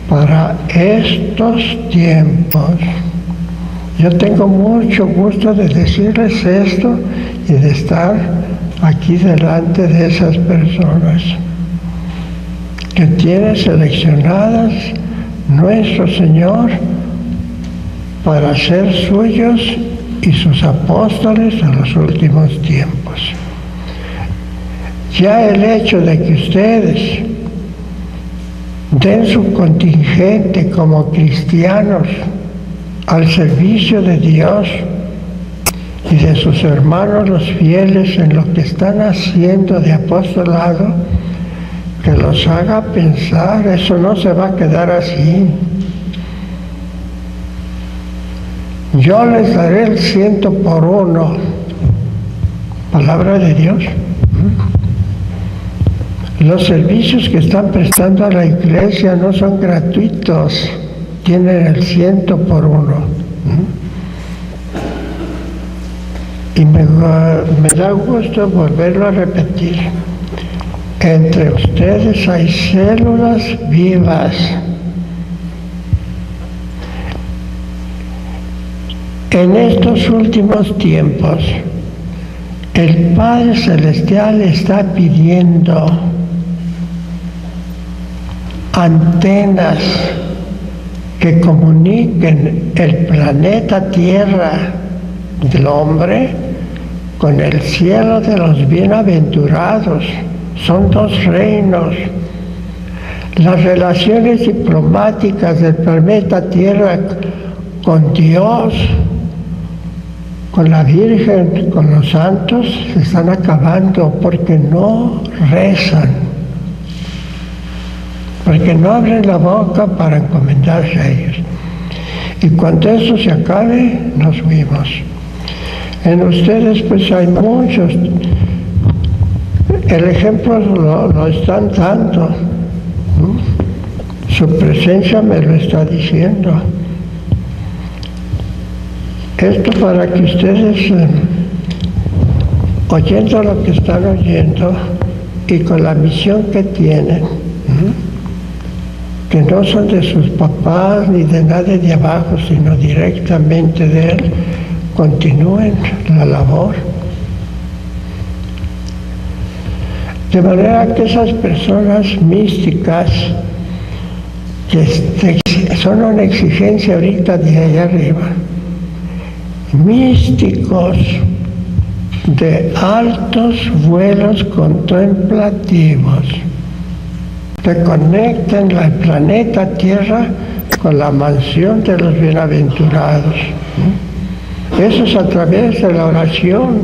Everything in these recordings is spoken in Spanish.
Para estos tiempos, yo tengo mucho gusto de decirles esto y de estar aquí delante de esas personas que tiene seleccionadas nuestro Señor para ser suyos y sus apóstoles en los últimos tiempos. Ya el hecho de que ustedes den su contingente como cristianos al servicio de Dios y de sus hermanos los fieles en lo que están haciendo de apostolado, que los haga pensar, eso no se va a quedar así. Yo les daré el 100 por 1, palabra de Dios. Los servicios que están prestando a la iglesia no son gratuitos, tienen el 100 por 1. Y me da gusto volverlo a repetir. Entre ustedes hay células vivas. En estos últimos tiempos, el Padre Celestial está pidiendo antenas que comuniquen el planeta Tierra del hombre con el cielo de los bienaventurados. Son dos reinos. Las relaciones diplomáticas del planeta Tierra con Dios, con la Virgen, con los santos, se están acabando porque no rezan. Porque no abren la boca para encomendarse a ellos. Y cuando eso se acabe, nos fuimos. En ustedes pues hay muchos. El ejemplo lo están dando. Su presencia me lo está diciendo. Esto para que ustedes, oyendo lo que están oyendo y con la misión que tienen, que no son de sus papás ni de nadie de abajo, sino directamente de Él, continúen la labor. De manera que esas personas místicas que son una exigencia ahorita de allá arriba, místicos de altos vuelos contemplativos, que conecten el planeta Tierra con la mansión de los bienaventurados. Eso es a través de la oración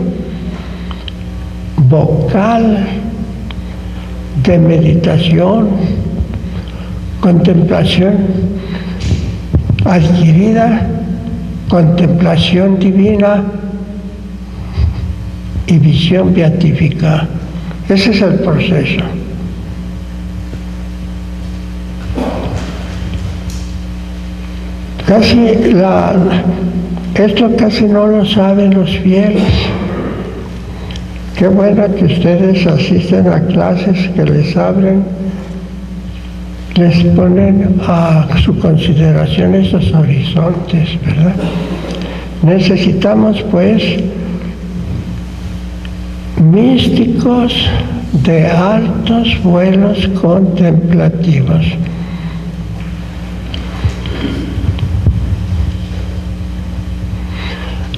vocal, de meditación, contemplación adquirida, contemplación divina y visión beatífica. Ese es el proceso. Esto casi no lo saben los fieles. Qué bueno que ustedes asisten a clases que les abren, les ponen a su consideración esos horizontes, ¿verdad? Necesitamos pues místicos de altos vuelos contemplativos.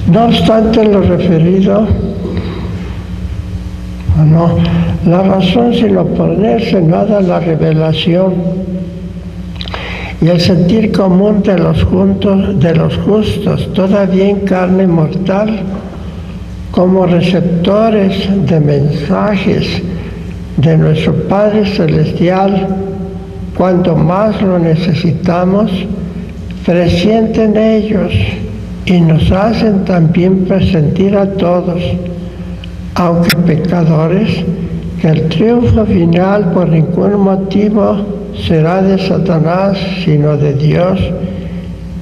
No obstante lo referido, no, la razón sin oponerse nada a la revelación y el sentir común de los justos, todavía en carne mortal, como receptores de mensajes de nuestro Padre Celestial, cuando más lo necesitamos, presienten ellos y nos hacen también presentir a todos aunque pecadores, que el triunfo final por ningún motivo será de Satanás, sino de Dios,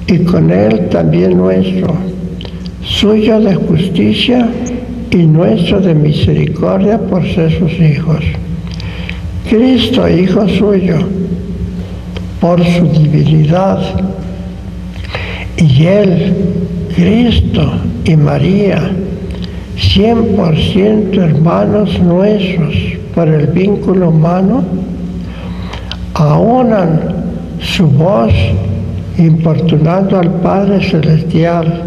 y con él también nuestro, suyo de justicia y nuestro de misericordia por ser sus hijos. Cristo, Hijo suyo, por su divinidad, y él, Cristo y María, 100% hermanos nuestros por el vínculo humano, aunan su voz importunando al Padre Celestial: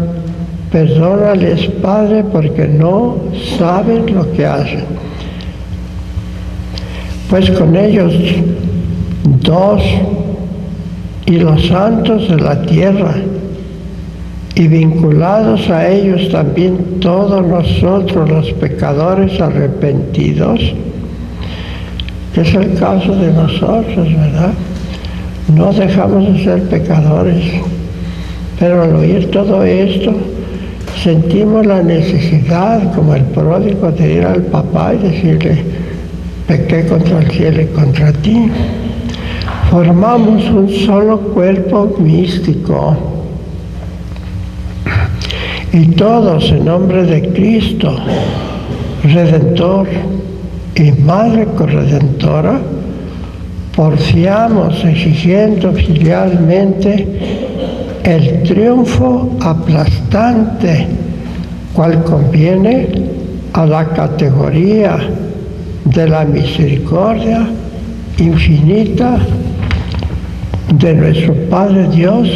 perdónales, Padre, porque no saben lo que hacen. Pues con ellos dos y los santos de la tierra, y vinculados a ellos también todos nosotros los pecadores arrepentidos, que es el caso de nosotros, ¿verdad? No dejamos de ser pecadores, pero al oír todo esto, sentimos la necesidad, como el pródigo, de ir al papá y decirle: pequé contra el cielo y contra ti. Formamos un solo cuerpo místico, y todos en nombre de Cristo, Redentor y Madre Corredentora, porfiamos exigiendo filialmente el triunfo aplastante, cual conviene a la categoría de la misericordia infinita de nuestro Padre Dios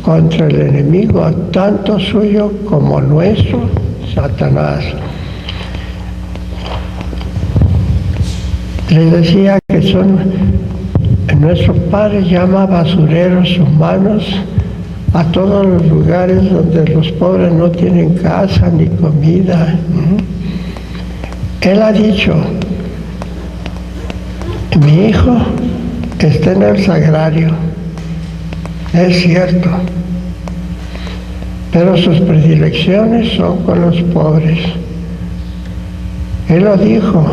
contra el enemigo, tanto suyo como nuestro, Satanás. Les decía que nuestro Padre llama basureros humanos a todos los lugares donde los pobres no tienen casa ni comida. Él ha dicho: mi hijo está en el sagrario. Es cierto, pero sus predilecciones son con los pobres. Él lo dijo: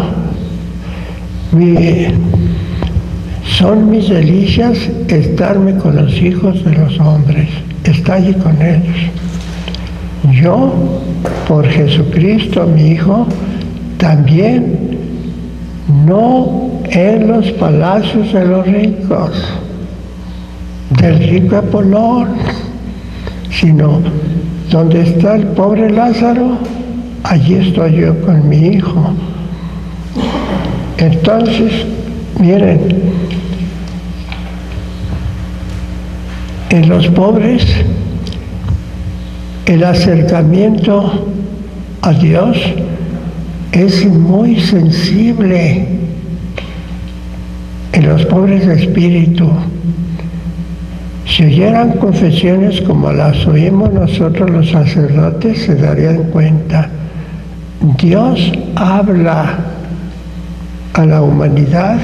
son mis delicias estarme con los hijos de los hombres, está allí con ellos. Yo, por Jesucristo mi Hijo, también, no en los palacios de los ricos, del rico Apolón, sino donde está el pobre Lázaro, allí estoy yo con mi Hijo. Entonces, miren, en los pobres el acercamiento a Dios es muy sensible. En los pobres de espíritu, si oyeran confesiones como las oímos nosotros los sacerdotes, se darían cuenta: Dios habla a la humanidad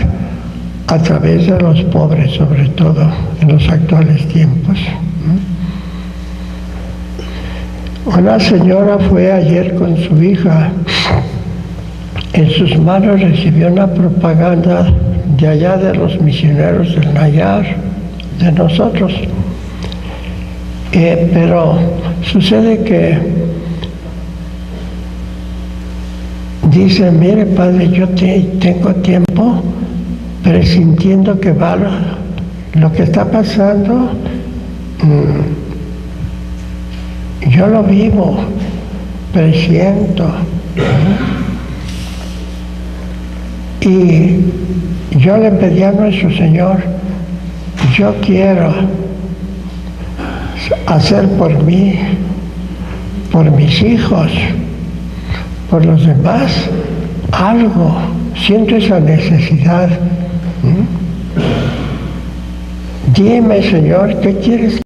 a través de los pobres, sobre todo en los actuales tiempos. Una señora fue ayer con su hija. En sus manos recibió una propaganda de allá de los misioneros del Nayar, de nosotros. Pero sucede que dice: mire, padre, yo tengo tiempo presintiendo que va lo que está pasando, yo lo vivo, presiento. Y yo le pedí a nuestro Señor: yo quiero hacer por mí, por mis hijos, por los demás, algo. Siento esa necesidad. Dime, Señor, ¿qué quieres